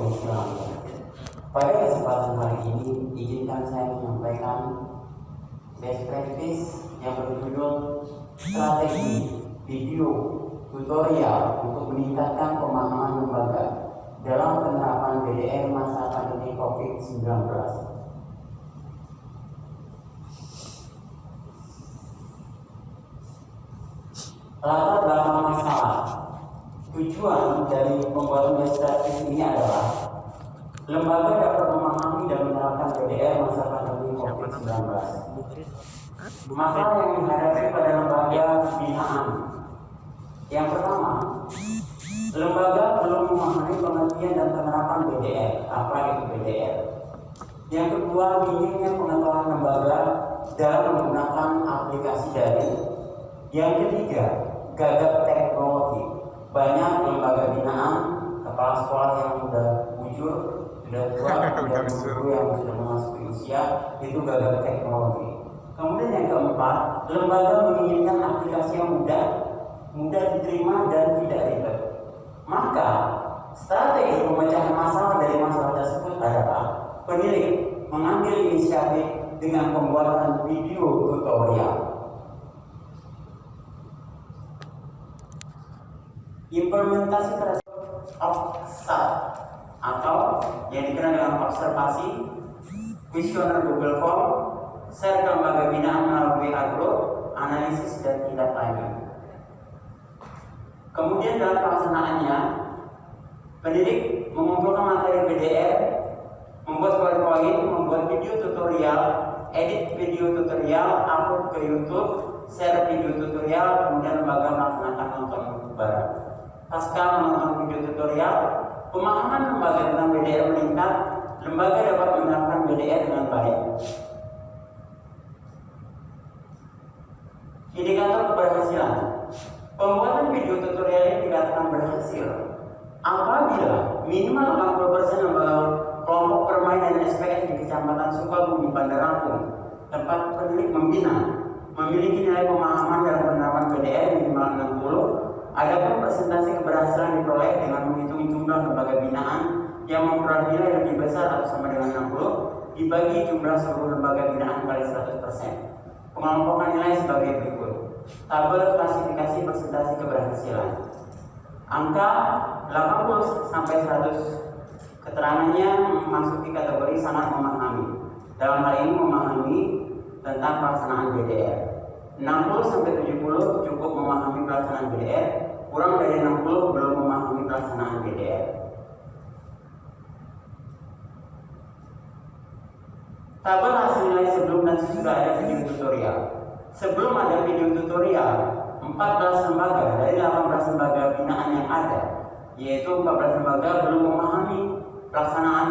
Provinsi Lampung. Pada kesempatan hari ini, izinkan saya menyampaikan best practice yang berjudul strategi video tutorial untuk meningkatkan pemahaman lembaga dalam penerapan BDR masa pandemi COVID-19. Latar belakang masalah. Tujuan dari pembuatan best practice ini adalah lembaga dapat memahami dan menerapkan BDR masa pandemi COVID-19. Masalah yang dihadapi pada lembaga binaan. Yang pertama, lembaga belum memahami pengertian dan penerapan BDR. Apa itu BDR? Yang kedua, minimnya pengetahuan lembaga dalam menggunakan aplikasi daring. Yang ketiga, gagap teknologi. Banyak lembaga binaan, kepala sekolah yang sudah bujur, sudah tua, sudah guru yang sudah memasuki usia, itu gagap teknologi. Kemudian yang keempat, lembaga menginginkan aplikasi yang mudah diterima dan tidak ribet. Maka strategi pemecahan masalah dari masalah tersebut adalah penilik mengambil inisiatif dengan pembuatan video tutorial. Implementasi tersebut OPSAT atau yang dikenal dengan observasi, kuesioner Google Form, share ke lembaga binaan melalui agro, analisis dan tindak lanjut. Kemudian dalam pelaksanaannya, pendidik mengumpulkan materi BDR, membuat PowerPoint, membuat video tutorial, edit video tutorial, upload ke YouTube, share video tutorial, kemudian lembaga melaksanakan nonton bareng. Pasca menonton video tutorial, pemahaman lembaga tentang BDR meningkat, lembaga dapat menerapkan BDR dengan baik. Indikator keberhasilan. Pembuatan video tutorial ini dikatakan berhasil apabila minimal 80% lembaga kelompok permainan SPS di Kecamatan Sukabumi, Bandar Lampung, tempat pendidik membina, memiliki nilai pemahaman dalam penerapan BDR minimal 60. Adapun persentase keberhasilan diperoleh dengan menghitung jumlah lembaga binaan yang memperoleh nilai lebih besar atau sama dengan 60 dibagi jumlah seluruh lembaga binaan kali 100%. Pengelompokan nilai sebagai berikut. Tabel klasifikasi persentase keberhasilan. Angka 80 sampai 100 keterangannya memasuki kategori sangat memahami. Dalam hal ini memahami tentang pelaksanaan BDR. 60 sampai 70 cukup memahami pelaksanaan BDR, kurang dari 60 belum memahami pelaksanaan BDR. Tabel hasil nilai sebelum dan sesudah ada video tutorial. Sebelum ada video tutorial, 14 lembaga dari 18 lembaga binaan yang ada, yaitu 14 lembaga belum memahami pelaksanaan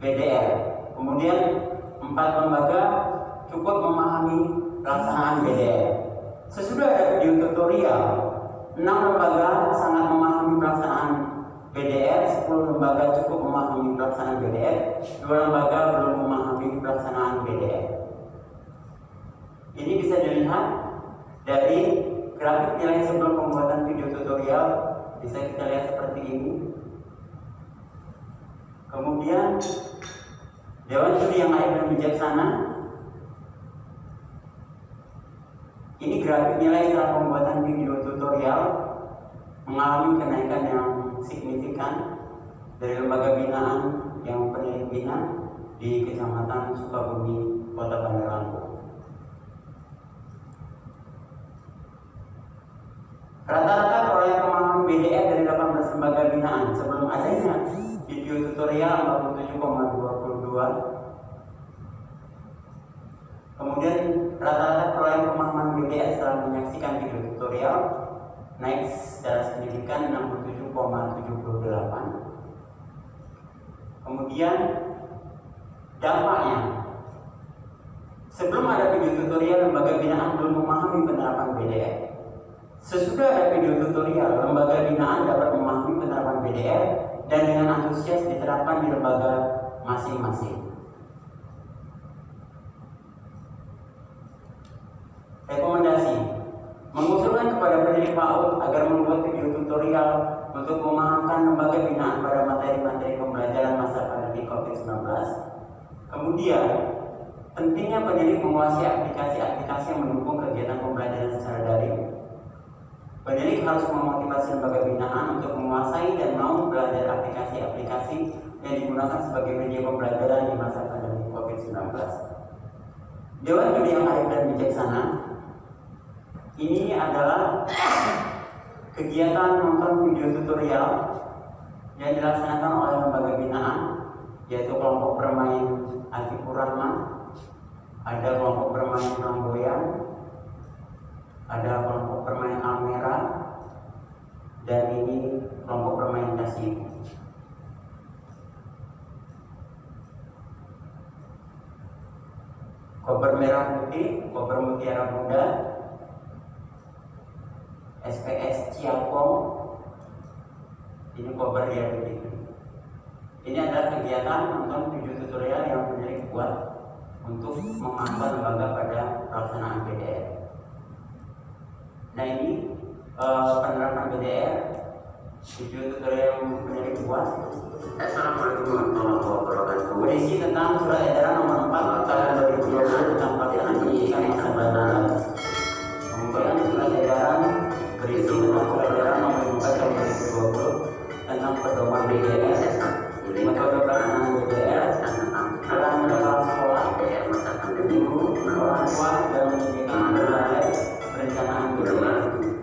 BDR. Kemudian 4 lembaga cukup memahami pelaksanaan BDR. Sesudah ada video tutorial, 6 lembaga sangat memahami pelaksanaan BDR, 10 lembaga cukup memahami pelaksanaan BDR, 2 lembaga belum memahami pelaksanaan BDR. Ini bisa dilihat dari grafik nilai sebelum pembuatan video tutorial, bisa kita lihat seperti ini. Kemudian Dewan Juri yang adil dan bijaksana. Ini grafik nilai setelah pembuatan video tutorial mengalami kenaikan yang signifikan dari lembaga binaan yang pendidik bina di Kecamatan Sukabumi, Kota Bandar Lampung. Rata-rata perolehan pemahaman BDR dari 18 lembaga binaan sebelum adanya video tutorial 47,22. Kemudian rata-rata perolehan pemahaman BDR setelah menyaksikan video tutorial naik secara signifikan 67,78. Kemudian dampaknya, sebelum ada video tutorial lembaga binaan belum memahami penerapan BDR. Sesudah ada video tutorial, lembaga binaan dapat memahami penerapan BDR dan dengan antusias diterapkan di lembaga masing-masing. Rekomendasi: mengusulkan kepada pendidik PAUD agar membuat video tutorial untuk memahamkan lembaga binaan pada materi-materi pembelajaran masa pandemi COVID-19. Kemudian, pentingnya pendidik menguasai aplikasi-aplikasi yang mendukung kegiatan pembelajaran secara daring. Pendidik harus memotivasi lembaga binaan untuk menguasai dan mau belajar aplikasi-aplikasi yang digunakan sebagai media pembelajaran di masa pandemi COVID-19. Dewan Juri yang arif dan bijaksana, ini adalah kegiatan nonton video tutorial yang dilaksanakan oleh lembaga binaan, yaitu kelompok bermain Atikur Rahman, ada kelompok bermain Flamboyan, ada kelompok bermain Almera, dan ini kelompok bermain Kasih. Koper merah putih, koper mutiara muda, SPS Cialkom, ini koper reality. Ini adalah kegiatan nonton video tutorial yang menjadi kuat untuk memantau lembaga pada pelaksanaan PDR. Nah ini penerapan PDR, video tutorial yang menjadi kuat. Assalamualaikum warahmatullahi wabarakatuh. Berisi tentang surat edaran nomor 4 tahun 2020 tentang pelaksanaan pendidikan masa pelajaran. Kemudian surat edaran berisi tentang surat edaran nomor 4 tahun 2020 tentang pedoman BDR, metode pelaksanaan BDR, peran kepala sekolah, guru, orang tua dalam menyediakan belajar, perencanaan BDR.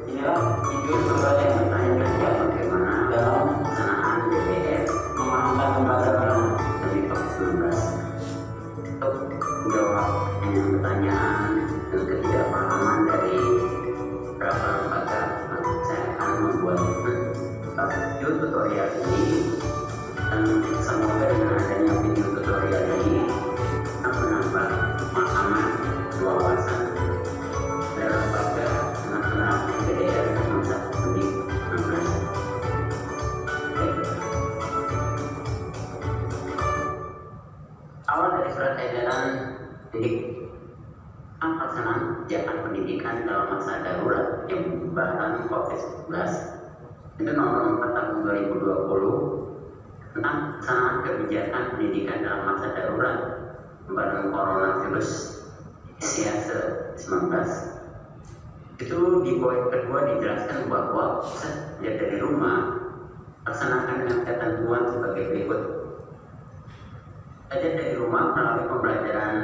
Inilah video tutorial yang bertanya kerja bagaimana dalam pelaksanaan BDR memahamkan lembaga pelaksanaan COVID-19. Untuk menjawab pertanyaan dan ketidakpahaman dari beberapa lembaga, saya akan membuat video tutorial ini, dan semoga dengan adanya video tutorial ini akan menambah pemahaman wawasan dalam lembaga penerapan PDR masa COVID-19. Awal dari surat edaran pelaksanaan kebijakan pendidikan dalam masa darurat yang penyebaran COVID-19 itu nomor 4 tahun 2020 tentang pelaksanaan kebijakan pendidikan dalam masa darurat penyebaran coronavirus COVID-19. Itu di poin kedua dijelaskan bahwa sejak dari rumah laksanakan dengan ketentuan sebagai berikut. Belajar dari rumah melalui pembelajaran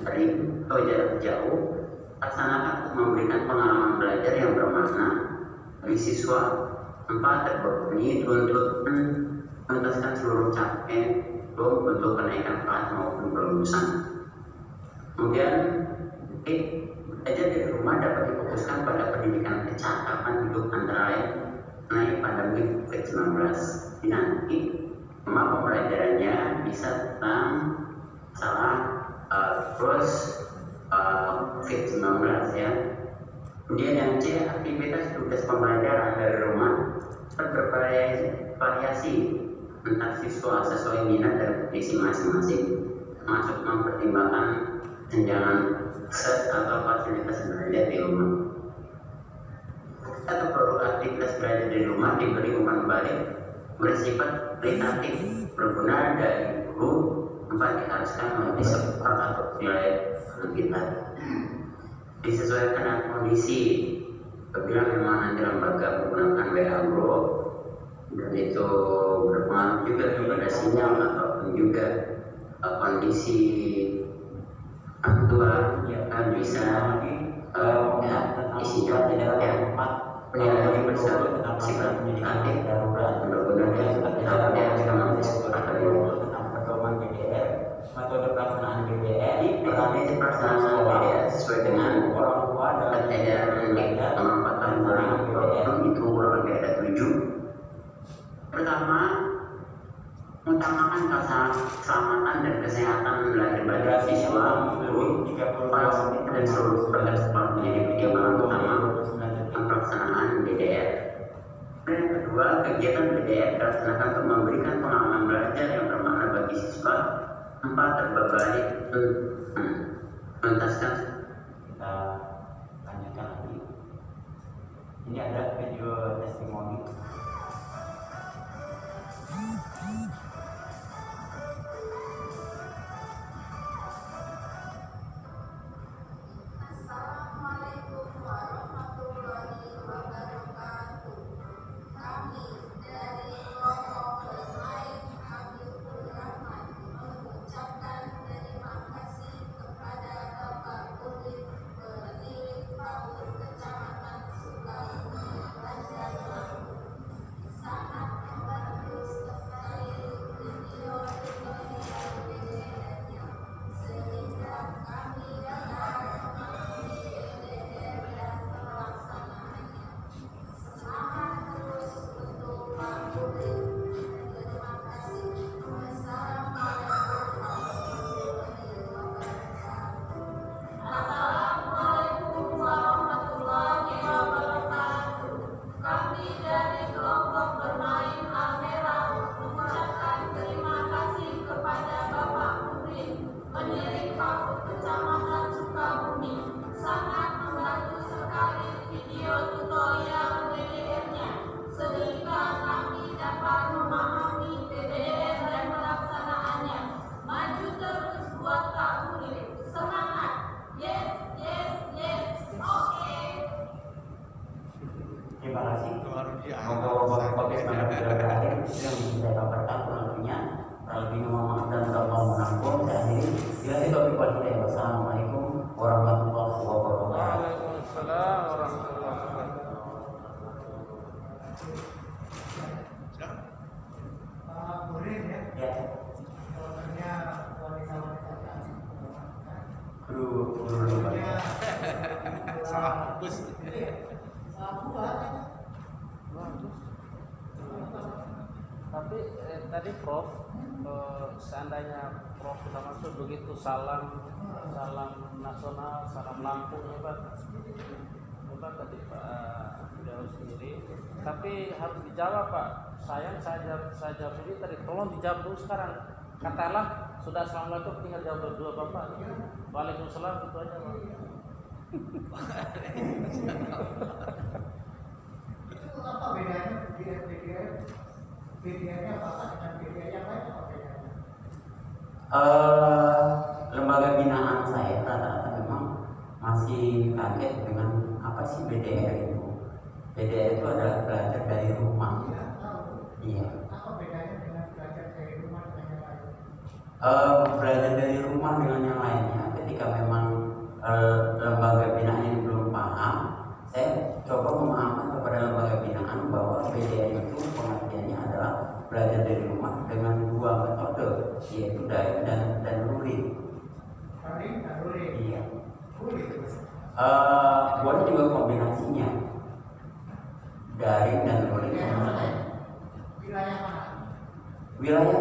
daring atau jarak jauh, laksanakan untuk memberikan pengalaman belajar yang bermakna bagi siswa. 4. Terbebani tuntutan menuntaskan seluruh capaian untuk kenaikan kelas maupun kelulusan. Kemudian belajar dari rumah dapat difokuskan pada pendidikan kecakapan hidup antara lain mengenai pandemi COVID-19. Nanti pembelajarannya bisa tentang masalah COVID-19 ya. Kemudian yang C, aktivitas tugas pembelajaran dari rumah bervariasi antar siswa sesuai minat dan kondisi masing-masing, termasuk mempertimbangkan tunjangan set atau fasilitas belajar di rumah. Atau produk aktivitas belajar di rumah diberi umpan balik bersifat kualitatif, berguna dari guru, tempat diharuskan menjadi support atau nilai kita. Disesuaikan dengan kondisi. Apabila memang nanti lembaga menggunakan WA group dan itu berpengaruh juga kepada sinyal ataupun juga kondisi aktual, ya kan bisa isinya tidak penilaian bersifat kuantitatif, mudah-mudahan kita mengeksplorasi tentang pedoman BDR, metode pelaksanaan BDR, metode pelaksanaan BDR sesuai dengan orang tua dalam edaran nomor 4 tahun 2020 itu kurang lebih ada 7. Pertama, mengutamakan keselamatan dan kesehatan belajar siswa, guru, dan seluruh petugas sekolah menjadi pertimbangan utama pelaksanaan BDR. Dan yang kedua, kegiatan BDR dilaksanakan untuk memberikan pengalaman belajar yang bermakna bagi siswa. 4. Terbebani menuntaskan. Kita lanjutkan lagi. Ini ada video testimoni Bagus. Tapi tadi Prof, seandainya Prof sudah masuk begitu salam nasional, salam Lampung hebat tadi Pak Dewa sendiri. Tapi harus dijawab Pak. Sayang saya jawab sendiri tadi. Tolong dijawab dulu sekarang. Katakanlah sudah assalamualaikum, tinggal jawab berdua Bapak. Waalaikumsalam, itu aja Pak. Itu apa bedanya BDR-nya apa dengan BDR yang lain apa bedanya? Lembaga binaan saya rata-rata memang masih kaget dengan apa sih BDR itu. BDR itu adalah belajar dari rumah. Iya, tahu. Iya. Apa bedanya dengan belajar dari rumah dengan yang lain? Belajar dari rumah dengan yang lainnya ketika memang lembaga binaan ini belum paham, saya coba memahamkan kepada lembaga binaan bahwa BDR itu pengertiannya adalah belajar dari rumah dengan dua metode, yaitu daring dan luring. Daring dan luring. Iya. Luring. Boleh juga kombinasinya daring dan luring. Wilayah mana? Wilayah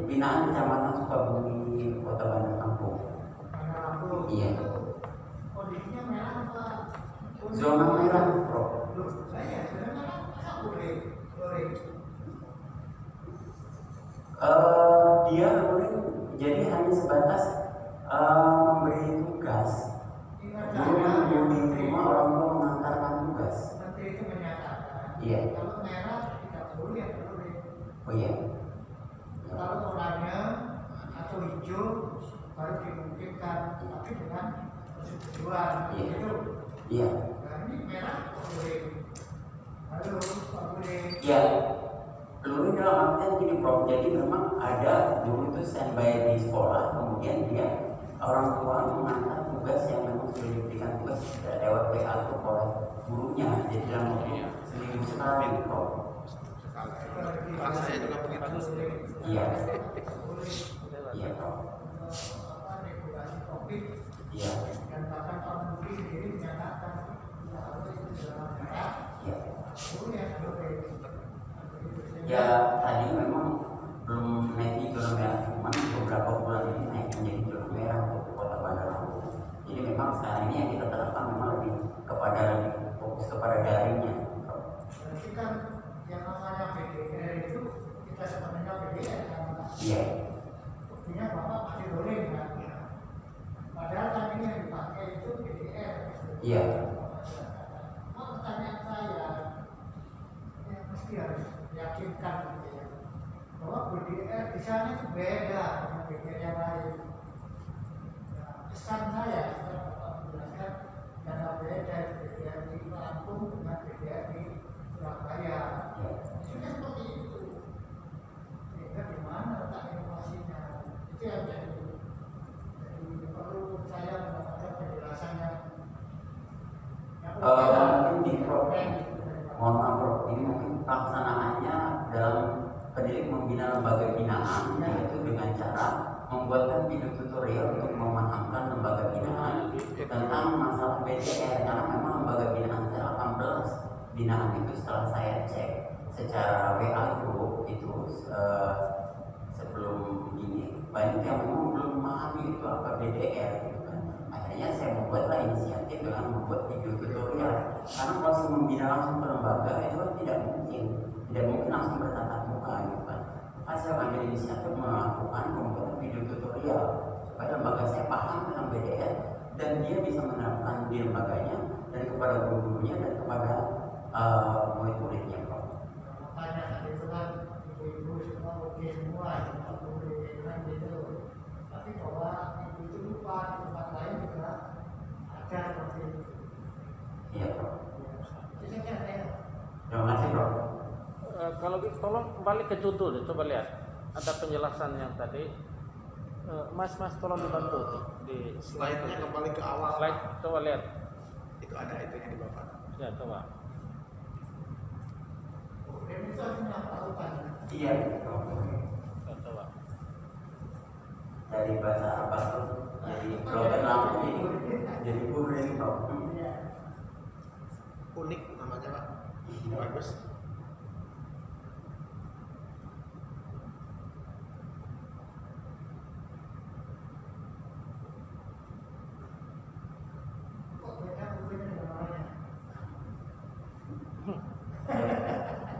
binaan Kecamatan Sukabumi, Kota Bandar Lampung. Bandar Lampung. Iya. Kondisinya merah apa? Zona merah, Bro. Loh, saya sebenarnya masa luring. Dia luring jadi hanya sebatas memberi tugas. Guru di rumah orang tua mengantarkan tugas. Menteri itu menyatakan Iya. kalau merah tidak boleh ya luring. Oh iya. Kalau oranye atau hijau baru dimungkinkan, tapi dengan persetujuan. Iya. Itu. Iya. Nah ini merah boleh. Halo, Pak boleh. Ya, luring dalam artian gini Bro. Jadi memang ada guru itu standby di sekolah, kemudian dia orang tua mengantar tugas yang memang sudah diberikan tugas lewat WA atau oleh gurunya. Jadi dalam waktu seminggu sekali, Bro. Kelas saya juga begitu. Iya. Iya, Bro. Apa regulasi COVID Iya. dan bahkan Pak Menteri sendiri menyatakan kalau itu dalam merah Iya. boleh boleh. Ya tadi memang belum naik zona merah, cuman beberapa bulan ini naik menjadi zona merah untuk Kota Bandar Lampung. Jadi memang sekarang ini yang kita terapkan memang lebih fokus kepada daringnya. Berarti kan yang namanya BDR itu kita sebenarnya BDR kan. Iya. Buktinya Bapak masih luring kan. Padahal kan ini yang dipakai itu BDR. Iya. Cuma pertanyaan saya yang mesti harus yakinkan gitu ya, bahwa BDR di sana itu beda dengan BDR yang lain. Nah, kesan saya setelah Bapak menjelaskan karena beda BDR di Lampung dengan BDR di Surabaya. Maksudnya seperti itu. Sehingga di mana letak inovasinya? Itu yang jadi perlu saya mendapatkan penjelasan yang Mungkin di Bro, mohon maaf Bro, ini mungkin pelaksanaannya dalam pendidik membina lembaga binaan, yaitu dengan cara membuatkan video tutorial untuk memahamkan lembaga binaan tentang masalah BDR, karena memang lembaga binaan saya 18 binaan itu setelah saya cek secara WA group itu sebelum ini banyak yang memang belum memahami itu apa BDR gitu kan. Akhirnya saya membuatlah inisiatif dengan membuat video tutorial, karena proses membina langsung ke lembaga itu kan tidak mungkin langsung bertatap muka gitu kan. Maka saya ambil inisiatif melakukan membuat video tutorial supaya lembaga saya paham tentang BDR dan dia bisa menerapkan di lembaganya dan kepada guru-gurunya dan kepada murid-muridnya. Makanya tadi itu kan ibu-ibu semua oke semua, cuma boleh kan gitu. Tapi bahwa ibu itu lupa di tempat lain juga ada seperti itu. Iya, Bro. Itu saja saya. Terima kasih, Bro. Kalau gitu tolong kembali ke judul deh, coba lihat. Ada penjelasan yang tadi. Mas tolong dibantu di Slide-nya kembali ke awal. slide, coba lihat. Itu ada itunya di Bapak. Ya, coba. Problem itu artinya apa lupa? Iya, Bro. Ya, coba. Dari bahasa apa tuh? Jadi program lampu ini jadi kuring, Bro. Unik nama semuanya Pak. Bagus. Kok beda bukunya dengan orangnya?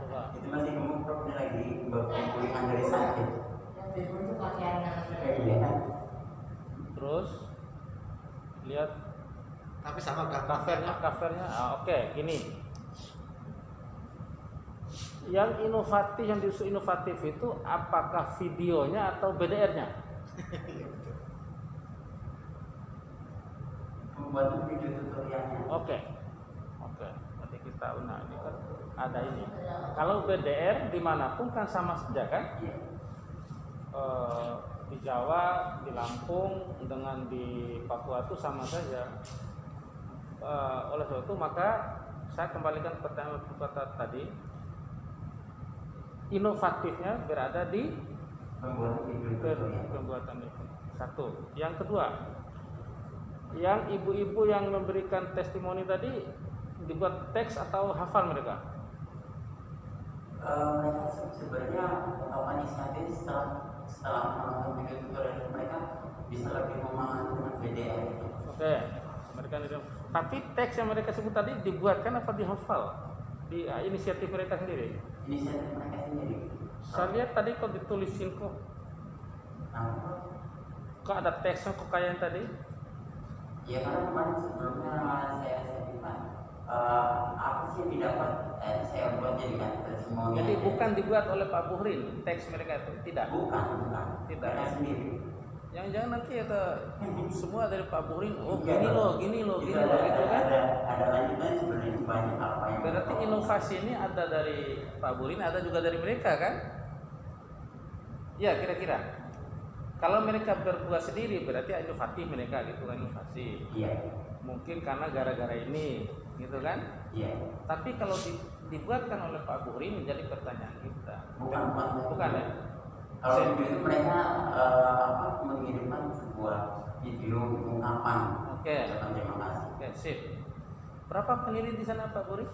Coba. Itu masih gemuk Prof, ini lagi pemulihan dari sakit. Yang bego itu pakaiannya. Iya kan? Terus lihat Tapi sama gambarnya. covernya. Oke, gini. Yang inovatif, yang justru inovatif itu apakah videonya atau BDR-nya? Iya betul. Membuat video tutorialnya. Oke. Nanti kita ini kan ada ini. Kalau BDR dimanapun kan sama saja kan? Iya. Di Jawa, di Lampung, dengan di Papua itu sama saja. Oleh sebab itu maka saya kembalikan pertanyaan kata tadi. Inovatifnya berada di Membuat video tutorial. pembuatan itu. Satu. Yang kedua, yang ibu-ibu yang memberikan testimoni tadi dibuat teks atau hafal mereka? Mereka sebenarnya melakukan inisiatif setelah menonton video tutorial mereka bisa lebih memahami dengan BDR itu. Oke, mereka itu. Tapi teks yang mereka sebut tadi dibuatkan apa dihafal? Di inisiatif mereka sendiri. Inisiatif mereka sendiri. Saya lihat tadi kok ditulisin kok. Nah, Kok ada teksnya kok kayak yang tadi? ya karena kemarin sebelumnya saya bilang apa sih yang didapat saya buat jadikan testimoni. Jadi bukan dibuat oleh Pak Buhrin teks mereka itu, tidak. Bukan. Tidak. Mereka sendiri. Jangan-jangan nanti ada semua dari Pak Buhrin. Oh Iya, gini loh, itu gitu kan? Ada lanjutannya sebenarnya banyak apa yang. Berarti inovasi ini ada dari Pak Buhrin, ada juga dari mereka kan? Ya kira-kira. Kalau mereka berbuat sendiri berarti inovatif mereka gitu kan, inovasi. Iya. Mungkin karena gara-gara ini, gitu kan? Iya. Tapi kalau dibuatkan oleh Pak Buhrin menjadi pertanyaan kita. Bukan ya? Kalau video itu mereka mengirimkan sebuah video ungkapan. Oke. Ucapan terima kasih. Oke, sip. Berapa peneliti di sana Pak Buhrin?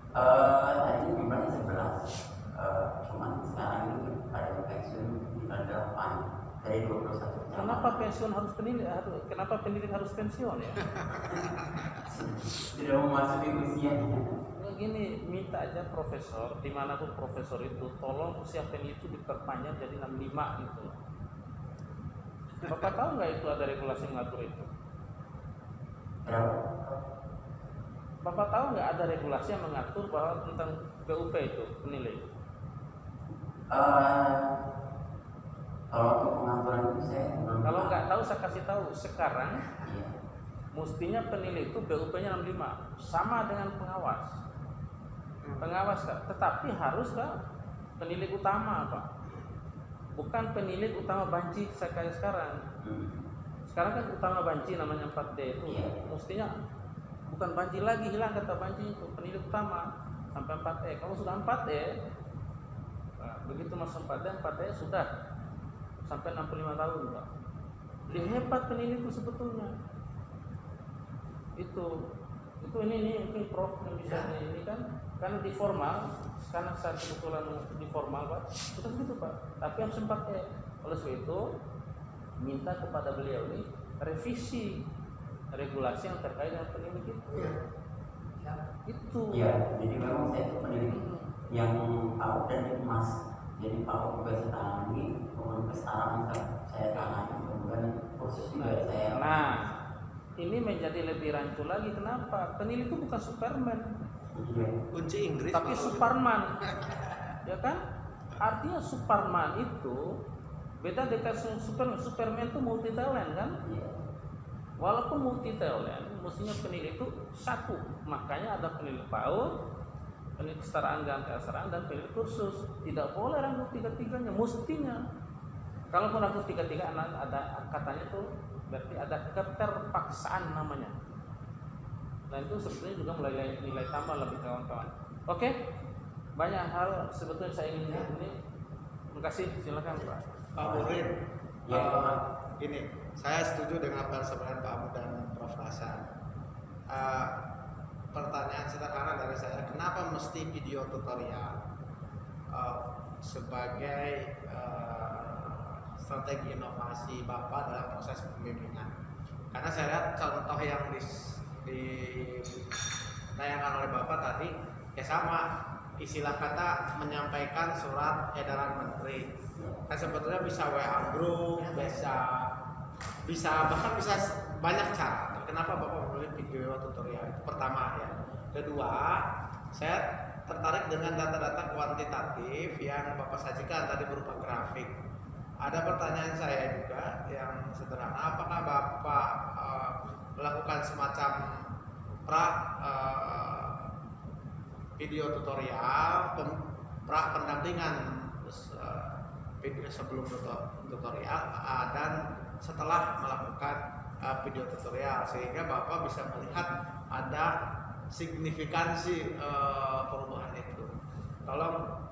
Tadi jumlahnya 11. Cuman sekarang ini pada pensiun tinggal 8 dari 21. Kenapa pensiun harus peneliti? Kenapa peneliti harus pensiun ya? Tidak memasuki usianya. Ya gini, minta aja profesor, dimanapun profesor itu, tolong usia peneliti diperpanjang jadi 65 gitu. Bapak tahu nggak itu ada regulasi mengatur itu? Berapa? Bapak tahu nggak ada regulasi yang mengatur bahwa tentang PUP itu penilai? Kalau untuk pengaturan itu saya belum. Kalau nggak tahu saya kasih tahu. Sekarang Iya. mestinya penilai itu BUP-nya 65 sama dengan pengawas. Pengawas Kak, tetapi harus Kak penilai utama Pak. Bukan penilai utama banci saya kayak sekarang. Sekarang kan utama banci namanya 4D itu. Iya. Mestinya bukan banci lagi, hilang kata banci itu, penilai utama sampai 4E. Kalau sudah 4E, nah, begitu masuk 4D, 4E sudah sampai 65 tahun Pak. Lebih hebat penilai itu sebetulnya. Itu ini mungkin Prof yang bisa ini kan karena di formal, karena saat kebetulan di formal Pak, itu begitu Pak. Tapi yang sempat oleh sebab itu minta kepada beliau ini revisi regulasi yang terkait dengan pendidik itu. Itu. Iya, jadi memang saya itu pendidik yang PAUD dan Dikmas. Jadi PAUD juga saya tangani, kemudian kesetaraan saya tangani, kemudian kursus juga saya. Nah, ini menjadi lebih rancu lagi. Kenapa? Penilai itu bukan Superman, Iya. Kunci Inggris. tapi Pak. Superman, ya kan? Artinya Superman itu beda dengan Superman itu multi talent kan? Iya. Walaupun multi talent, mestinya penilai itu satu. Makanya ada penilai PAUD, penilai kesetaraan dan kesetaraan, dan penilai kursus. Tidak boleh rangkul tiga-tiganya, mestinya. Kalaupun rangkul tiga-tiga, ada katanya tuh berarti ada keterpaksaan namanya. Dan itu sebetulnya juga mulai nilai tambah lebih kawan-kawan. Oke, banyak hal sebetulnya saya ingin ini. Terima kasih, silakan Pak. Pak Buhrin. Ya, Pak. Ini saya setuju dengan apa yang sebenarnya Pak Ahmad dan Prof Hasan. pertanyaan sederhana dari saya, kenapa mesti video tutorial sebagai strategi inovasi Bapak dalam proses pembimbingan? Karena saya lihat contoh yang ditayangkan oleh Bapak tadi ya sama, istilah kata menyampaikan surat edaran menteri. Kan sebetulnya bisa WA group, bisa bahkan bisa banyak cara. Kenapa Bapak memilih video tutorial? Itu pertama ya. Kedua, saya tertarik dengan data-data kuantitatif yang Bapak sajikan tadi berupa grafik. Ada pertanyaan saya juga yang sederhana, apakah Bapak melakukan semacam video tutorial, pendampingan video sebelum tutorial dan setelah melakukan video tutorial, sehingga Bapak bisa melihat ada signifikansi perubahan itu. Tolong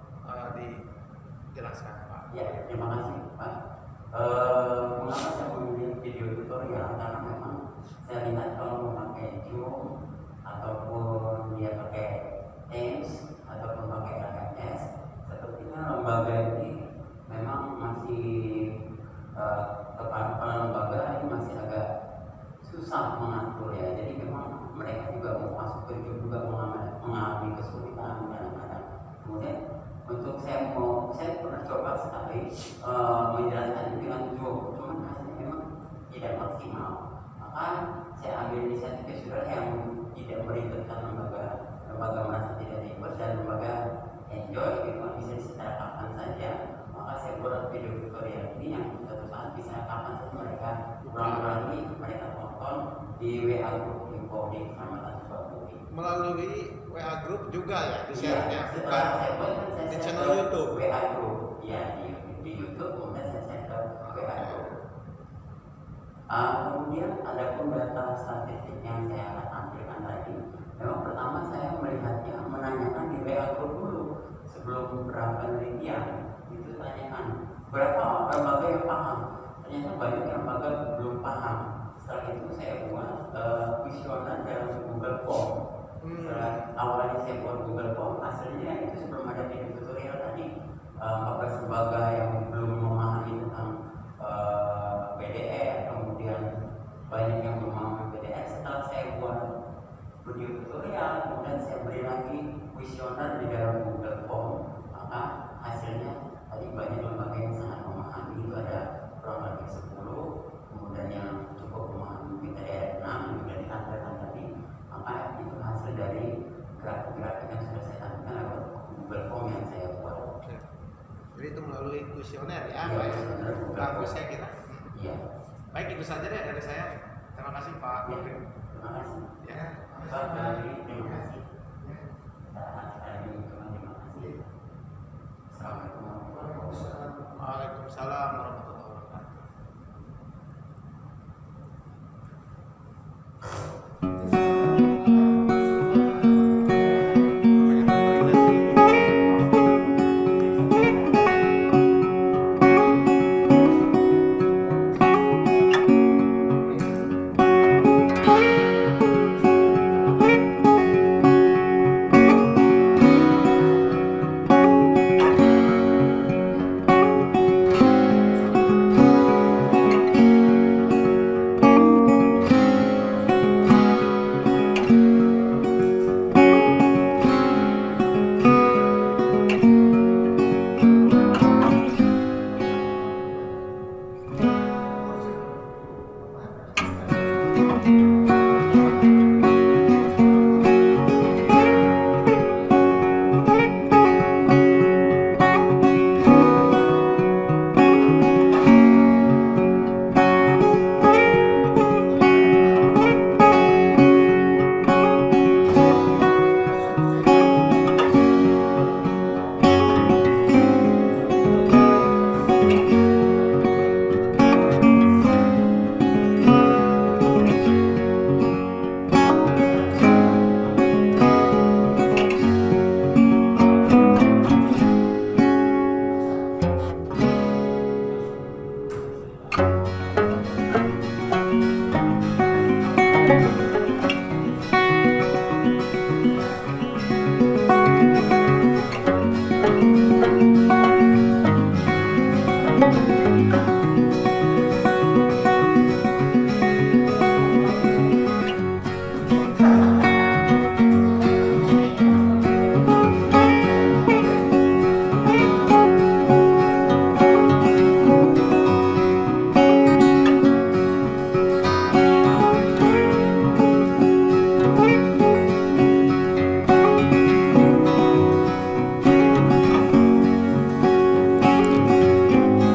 dijelaskan Pak. Ya, terima kasih Pak. Mengapa saya memilih video tutorial? Karena memang saya lihat kalau memakai Zoom ataupun dia pakai Teams ataupun pakai LMS, sepertinya lembaga ini memang masih kepala lembaga ini masih agak susah mengatur ya. Jadi memang mereka juga mau masuk ke Zoom juga mengalami kesulitan kadang-kadang. Kemudian untuk saya pernah coba sekali menjelaskan dengan Zoom, cuman hasilnya memang tidak maksimal. Maka saya ambil inisiatif saudara yang tidak meribetkan lembaga merasa tidak ribet dan lembaga enjoy gitu, bisa secara kapan saja. Maka saya buat video tutorial ini yang suatu saat bisa kapan saja mereka ulang-ulangi, mereka tonton di WA group info di Kecamatan Sukabumi. Melalui WA group juga ya, di share-nya, Iya, bukan saya buat kan saya di share channel ke YouTube. WA group, ya di YouTube kemudian saya share ke WA group. Kemudian ada pun data statistik yang saya tampilkan tadi. Memang pertama saya melihatnya menanyakan di WA group dulu sebelum berapa penelitian itu tanyakan berapa lembaga yang paham. Ternyata banyak lembaga belum paham. Setelah itu saya buat kuesioner dalam Google Form. Setelah awalnya saya buat Google Form, hasilnya itu sebelum ada video tutorial tadi 14 lembaga yang belum memahami tentang PDR, kemudian banyak yang belum memahami PDR. Setelah saya buat video tutorial, kemudian saya beri lagi kuesioner di dalam Google Form, maka hasilnya tadi banyak lembaga yang sangat memahami, itu ada kurang lebih 10, kemudian yang cukup memahami PDR 6 juga ditampilkan tadi. Maka itu hasil dari grafik-grafik yang sudah saya tampilkan lewat Google Form yang saya buat. Jadi itu melalui kuesioner ya, Iya, baik. kuesioner Google Bagus Form. saya kira. Iya. Baik, itu saja deh dari saya. Terima kasih Pak. Ya, terima kasih. Ya. Pak Dari, terima kasih. Sangat sekali terima kasih. Assalamualaikum warahmatullahi wabarakatuh. Waalaikumsalam warahmatullahi wabarakatuh. Thank you.